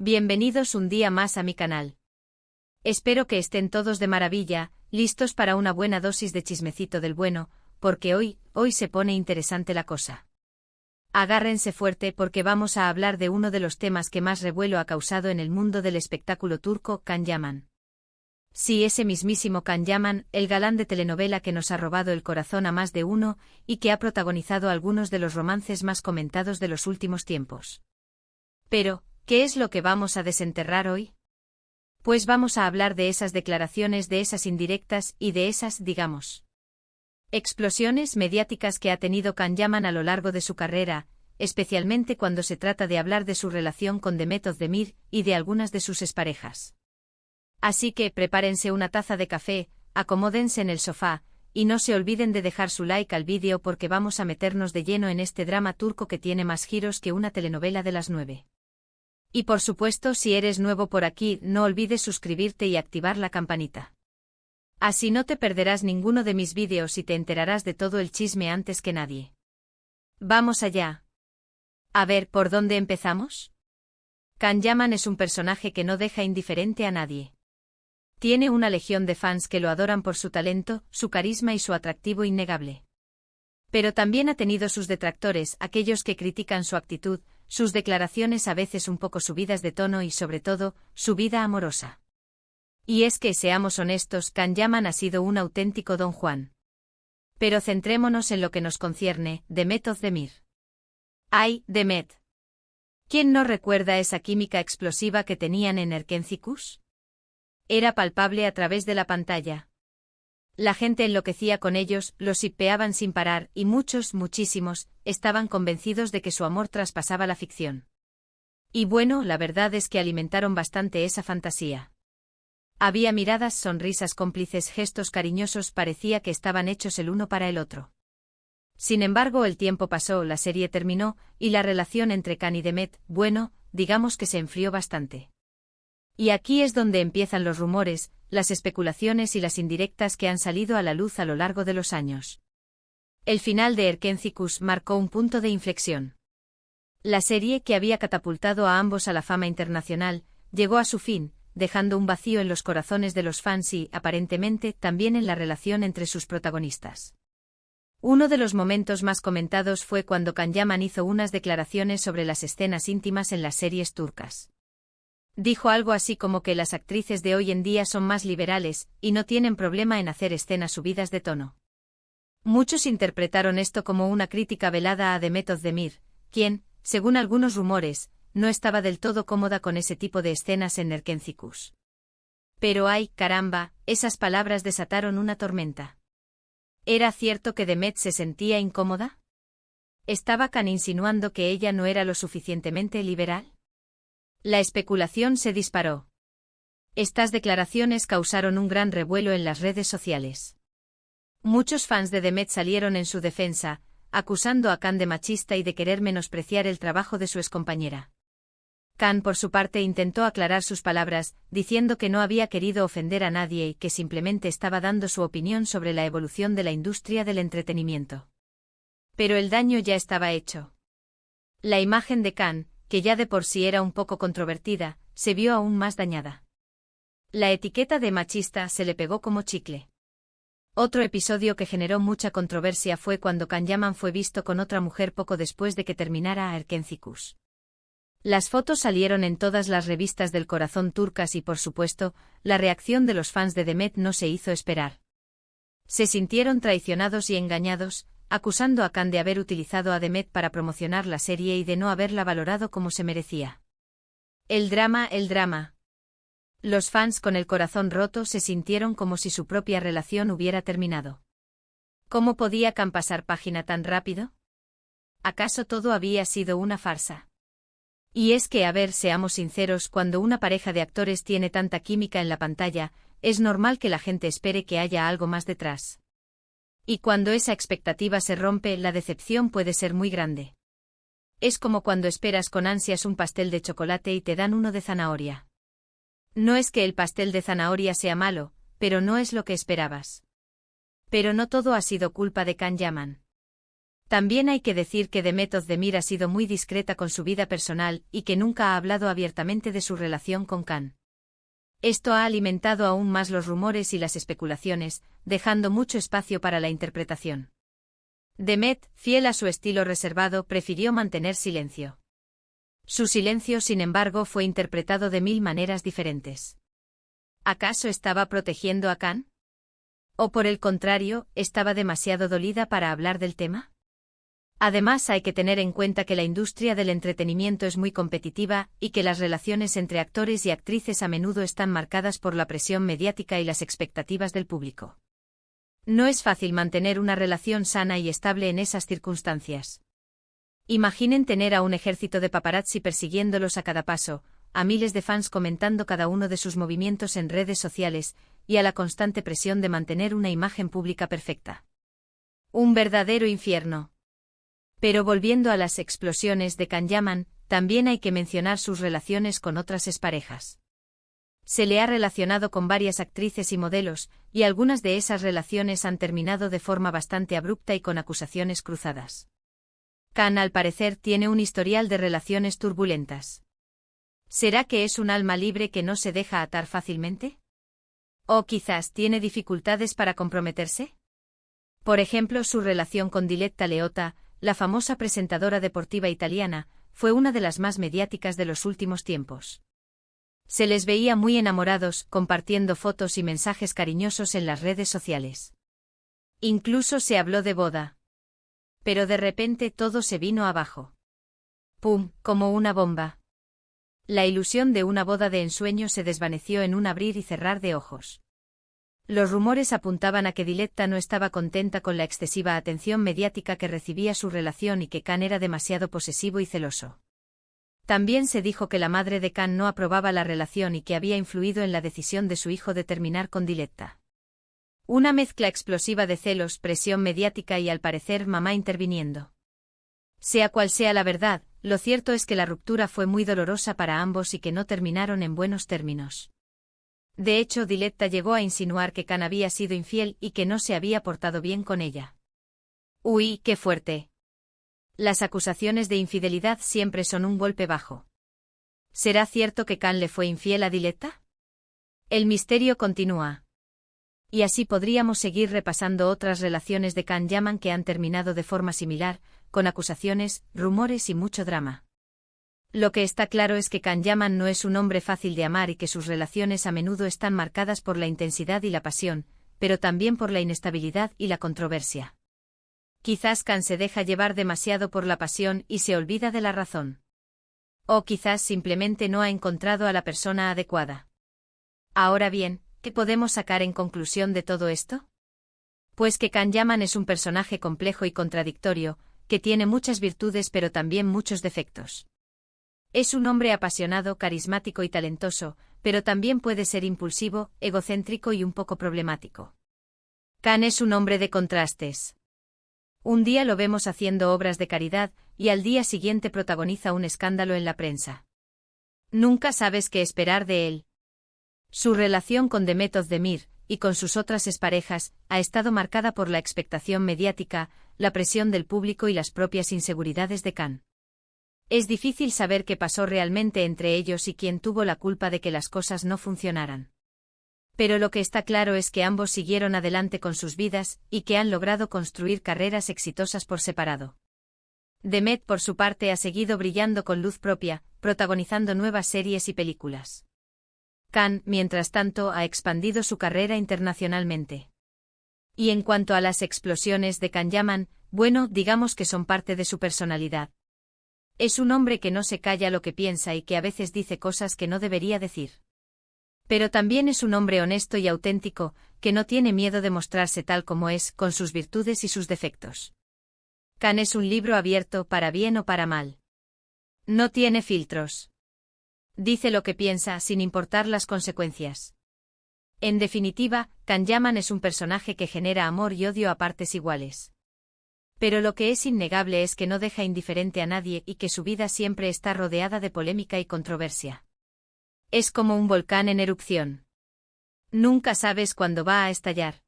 Bienvenidos un día más a mi canal. Espero que estén todos de maravilla, listos para una buena dosis de chismecito del bueno, porque hoy se pone interesante la cosa. Agárrense fuerte porque vamos a hablar de uno de los temas que más revuelo ha causado en el mundo del espectáculo turco, Can Yaman. Sí, ese mismísimo Can Yaman, el galán de telenovela que nos ha robado el corazón a más de uno y que ha protagonizado algunos de los romances más comentados de los últimos tiempos. Pero, ¿qué es lo que vamos a desenterrar hoy? Pues vamos a hablar de esas declaraciones, de esas indirectas y de esas, digamos, explosiones mediáticas que ha tenido Can Yaman a lo largo de su carrera, especialmente cuando se trata de hablar de su relación con Demet Özdemir y de algunas de sus exparejas. Así que prepárense una taza de café, acomódense en el sofá, y no se olviden de dejar su like al vídeo porque vamos a meternos de lleno en este drama turco que tiene más giros que una telenovela de las 9. Y por supuesto, si eres nuevo por aquí, no olvides suscribirte y activar la campanita. Así no te perderás ninguno de mis vídeos y te enterarás de todo el chisme antes que nadie. Vamos allá. A ver, ¿por dónde empezamos? Can Yaman es un personaje que no deja indiferente a nadie. Tiene una legión de fans que lo adoran por su talento, su carisma y su atractivo innegable. Pero también ha tenido sus detractores, aquellos que critican su actitud, sus declaraciones a veces un poco subidas de tono y sobre todo, su vida amorosa. Y es que, seamos honestos, Can Yaman ha sido un auténtico Don Juan. Pero centrémonos en lo que nos concierne, Demet Özdemir. ¡Ay, Demet! ¿Quién no recuerda esa química explosiva que tenían en Erkencikus? Era palpable a través de la pantalla. La gente enloquecía con ellos, los shippeaban sin parar y muchísimos, estaban convencidos de que su amor traspasaba la ficción. Y bueno, la verdad es que alimentaron bastante esa fantasía. Había miradas, sonrisas cómplices, gestos cariñosos, parecía que estaban hechos el uno para el otro. Sin embargo, el tiempo pasó, la serie terminó, y la relación entre Can y Demet, bueno, digamos que se enfrió bastante. Y aquí es donde empiezan los rumores, las especulaciones y las indirectas que han salido a la luz a lo largo de los años. El final de Erkencikus marcó un punto de inflexión. La serie, que había catapultado a ambos a la fama internacional, llegó a su fin, dejando un vacío en los corazones de los fans y, aparentemente, también en la relación entre sus protagonistas. Uno de los momentos más comentados fue cuando Can Yaman hizo unas declaraciones sobre las escenas íntimas en las series turcas. Dijo algo así como que las actrices de hoy en día son más liberales y no tienen problema en hacer escenas subidas de tono. Muchos interpretaron esto como una crítica velada a Demet Özdemir, quien, según algunos rumores, no estaba del todo cómoda con ese tipo de escenas en Erkencikus. Pero ay, caramba, esas palabras desataron una tormenta. ¿Era cierto que Demet se sentía incómoda? ¿Estaba Can insinuando que ella no era lo suficientemente liberal? La especulación se disparó. Estas declaraciones causaron un gran revuelo en las redes sociales. Muchos fans de Demet salieron en su defensa, acusando a Can de machista y de querer menospreciar el trabajo de su excompañera. Can, por su parte, intentó aclarar sus palabras, diciendo que no había querido ofender a nadie y que simplemente estaba dando su opinión sobre la evolución de la industria del entretenimiento. Pero el daño ya estaba hecho. La imagen de Can, que ya de por sí era un poco controvertida, se vio aún más dañada. La etiqueta de machista se le pegó como chicle. Otro episodio que generó mucha controversia fue cuando Can Yaman fue visto con otra mujer poco después de que terminara Erkencikus. Las fotos salieron en todas las revistas del corazón turcas y, por supuesto, la reacción de los fans de Demet no se hizo esperar. Se sintieron traicionados y engañados, acusando a Can de haber utilizado a Demet para promocionar la serie y de no haberla valorado como se merecía. El drama. Los fans con el corazón roto se sintieron como si su propia relación hubiera terminado. ¿Cómo podía Can pasar página tan rápido? ¿Acaso todo había sido una farsa? Y es que, a ver, seamos sinceros, cuando una pareja de actores tiene tanta química en la pantalla, es normal que la gente espere que haya algo más detrás. Y cuando esa expectativa se rompe, la decepción puede ser muy grande. Es como cuando esperas con ansias un pastel de chocolate y te dan uno de zanahoria. No es que el pastel de zanahoria sea malo, pero no es lo que esperabas. Pero no todo ha sido culpa de Can Yaman. También hay que decir que Demet Özdemir ha sido muy discreta con su vida personal y que nunca ha hablado abiertamente de su relación con Can. Esto ha alimentado aún más los rumores y las especulaciones, dejando mucho espacio para la interpretación. Demet, fiel a su estilo reservado, prefirió mantener silencio. Su silencio, sin embargo, fue interpretado de 1000 maneras diferentes. ¿Acaso estaba protegiendo a Can? ¿O por el contrario, estaba demasiado dolida para hablar del tema? Además, hay que tener en cuenta que la industria del entretenimiento es muy competitiva y que las relaciones entre actores y actrices a menudo están marcadas por la presión mediática y las expectativas del público. No es fácil mantener una relación sana y estable en esas circunstancias. Imaginen tener a un ejército de paparazzi persiguiéndolos a cada paso, a miles de fans comentando cada uno de sus movimientos en redes sociales, y a la constante presión de mantener una imagen pública perfecta. Un verdadero infierno. Pero volviendo a las explosiones de Can Yaman, también hay que mencionar sus relaciones con otras exparejas. Se le ha relacionado con varias actrices y modelos, y algunas de esas relaciones han terminado de forma bastante abrupta y con acusaciones cruzadas. Can, al parecer, tiene un historial de relaciones turbulentas. ¿Será que es un alma libre que no se deja atar fácilmente? ¿O quizás tiene dificultades para comprometerse? Por ejemplo, su relación con Diletta Leotta, la famosa presentadora deportiva italiana, fue una de las más mediáticas de los últimos tiempos. Se les veía muy enamorados, compartiendo fotos y mensajes cariñosos en las redes sociales. Incluso se habló de boda. Pero de repente todo se vino abajo. ¡Pum!, como una bomba. La ilusión de una boda de ensueño se desvaneció en un abrir y cerrar de ojos. Los rumores apuntaban a que Diletta no estaba contenta con la excesiva atención mediática que recibía su relación y que Can era demasiado posesivo y celoso. También se dijo que la madre de Can no aprobaba la relación y que había influido en la decisión de su hijo de terminar con Diletta. Una mezcla explosiva de celos, presión mediática y, al parecer, mamá interviniendo. Sea cual sea la verdad, lo cierto es que la ruptura fue muy dolorosa para ambos y que no terminaron en buenos términos. De hecho, Diletta llegó a insinuar que Can había sido infiel y que no se había portado bien con ella. ¡Uy, qué fuerte! Las acusaciones de infidelidad siempre son un golpe bajo. ¿Será cierto que Can le fue infiel a Diletta? El misterio continúa. Y así podríamos seguir repasando otras relaciones de Can Yaman que han terminado de forma similar, con acusaciones, rumores y mucho drama. Lo que está claro es que Can Yaman no es un hombre fácil de amar y que sus relaciones a menudo están marcadas por la intensidad y la pasión, pero también por la inestabilidad y la controversia. Quizás Can se deja llevar demasiado por la pasión y se olvida de la razón. O quizás simplemente no ha encontrado a la persona adecuada. Ahora bien, ¿qué podemos sacar en conclusión de todo esto? Pues que Can Yaman es un personaje complejo y contradictorio, que tiene muchas virtudes pero también muchos defectos. Es un hombre apasionado, carismático y talentoso, pero también puede ser impulsivo, egocéntrico y un poco problemático. Can es un hombre de contrastes. Un día lo vemos haciendo obras de caridad, y al día siguiente protagoniza un escándalo en la prensa. Nunca sabes qué esperar de él. Su relación con Demet Özdemir, y con sus otras exparejas, ha estado marcada por la expectación mediática, la presión del público y las propias inseguridades de Can. Es difícil saber qué pasó realmente entre ellos y quién tuvo la culpa de que las cosas no funcionaran. Pero lo que está claro es que ambos siguieron adelante con sus vidas y que han logrado construir carreras exitosas por separado. Demet, por su parte, ha seguido brillando con luz propia, protagonizando nuevas series y películas. Can, mientras tanto, ha expandido su carrera internacionalmente. Y en cuanto a las explosiones de Can Yaman, bueno, digamos que son parte de su personalidad. Es un hombre que no se calla lo que piensa y que a veces dice cosas que no debería decir. Pero también es un hombre honesto y auténtico, que no tiene miedo de mostrarse tal como es, con sus virtudes y sus defectos. Can es un libro abierto, para bien o para mal. No tiene filtros. Dice lo que piensa sin importar las consecuencias. En definitiva, Can Yaman es un personaje que genera amor y odio a partes iguales. Pero lo que es innegable es que no deja indiferente a nadie y que su vida siempre está rodeada de polémica y controversia. Es como un volcán en erupción. Nunca sabes cuándo va a estallar.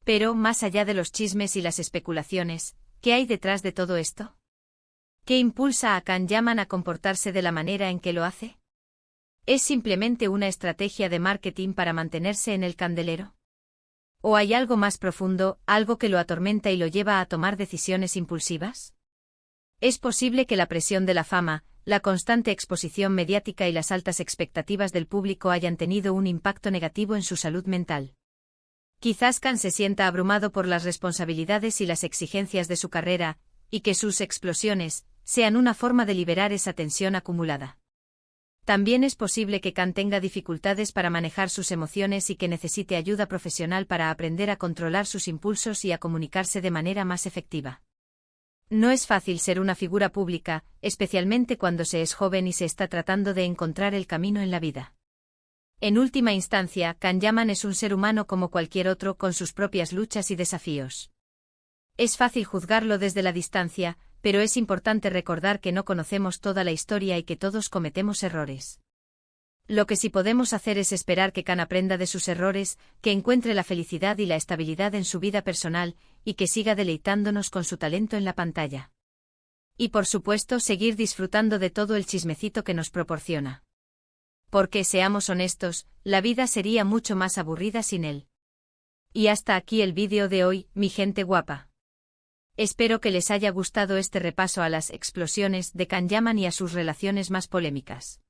Pero, más allá de los chismes y las especulaciones, ¿Qué hay detrás de todo esto? ¿Qué impulsa a Can Yaman a comportarse de la manera en que lo hace? ¿Es simplemente una estrategia de marketing para mantenerse en el candelero? ¿O hay algo más profundo, algo que lo atormenta y lo lleva a tomar decisiones impulsivas? Es posible que la presión de la fama, la constante exposición mediática y las altas expectativas del público hayan tenido un impacto negativo en su salud mental. Quizás Can se sienta abrumado por las responsabilidades y las exigencias de su carrera, y que sus explosiones sean una forma de liberar esa tensión acumulada. También es posible que Can tenga dificultades para manejar sus emociones y que necesite ayuda profesional para aprender a controlar sus impulsos y a comunicarse de manera más efectiva. No es fácil ser una figura pública, especialmente cuando se es joven y se está tratando de encontrar el camino en la vida. En última instancia, Can Yaman es un ser humano como cualquier otro con sus propias luchas y desafíos. Es fácil juzgarlo desde la distancia, pero es importante recordar que no conocemos toda la historia y que todos cometemos errores. Lo que sí podemos hacer es esperar que Can aprenda de sus errores, que encuentre la felicidad y la estabilidad en su vida personal, y que siga deleitándonos con su talento en la pantalla. Y por supuesto seguir disfrutando de todo el chismecito que nos proporciona. Porque, seamos honestos, la vida sería mucho más aburrida sin él. Y hasta aquí el vídeo de hoy, mi gente guapa. Espero que les haya gustado este repaso a las explosiones de Can Yaman y a sus relaciones más polémicas.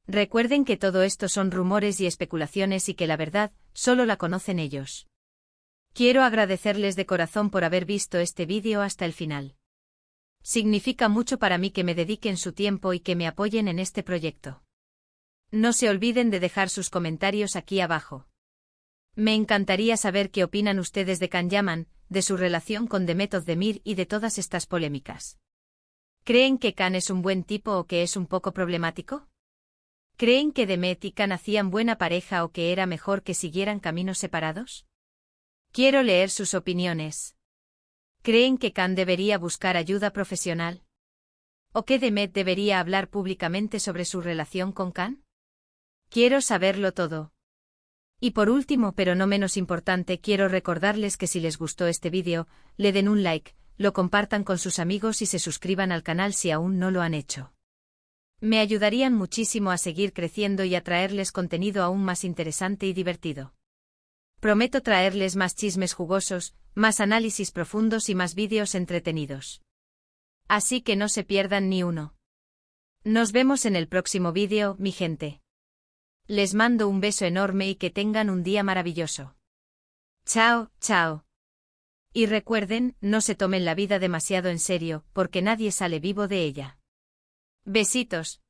Recuerden que todo esto son rumores y especulaciones y que la verdad solo la conocen ellos. Quiero agradecerles de corazón por haber visto este vídeo hasta el final. Significa mucho para mí que me dediquen su tiempo y que me apoyen en este proyecto. No se olviden de dejar sus comentarios aquí abajo. Me encantaría saber qué opinan ustedes de Can Yaman, de su relación con Demet Özdemir y de todas estas polémicas. ¿Creen que Can es un buen tipo o que es un poco problemático? ¿Creen que Demet y Can hacían buena pareja o que era mejor que siguieran caminos separados? Quiero leer sus opiniones. ¿Creen que Can debería buscar ayuda profesional? ¿O que Demet debería hablar públicamente sobre su relación con Can? Quiero saberlo todo. Y por último, pero no menos importante, quiero recordarles que si les gustó este vídeo, le den un like, lo compartan con sus amigos y se suscriban al canal si aún no lo han hecho. Me ayudarían muchísimo a seguir creciendo y a traerles contenido aún más interesante y divertido. Prometo traerles más chismes jugosos, más análisis profundos y más vídeos entretenidos. Así que no se pierdan ni uno. Nos vemos en el próximo vídeo, mi gente. Les mando un beso enorme y que tengan un día maravilloso. Chao, chao. Y recuerden, no se tomen la vida demasiado en serio, porque nadie sale vivo de ella. Besitos.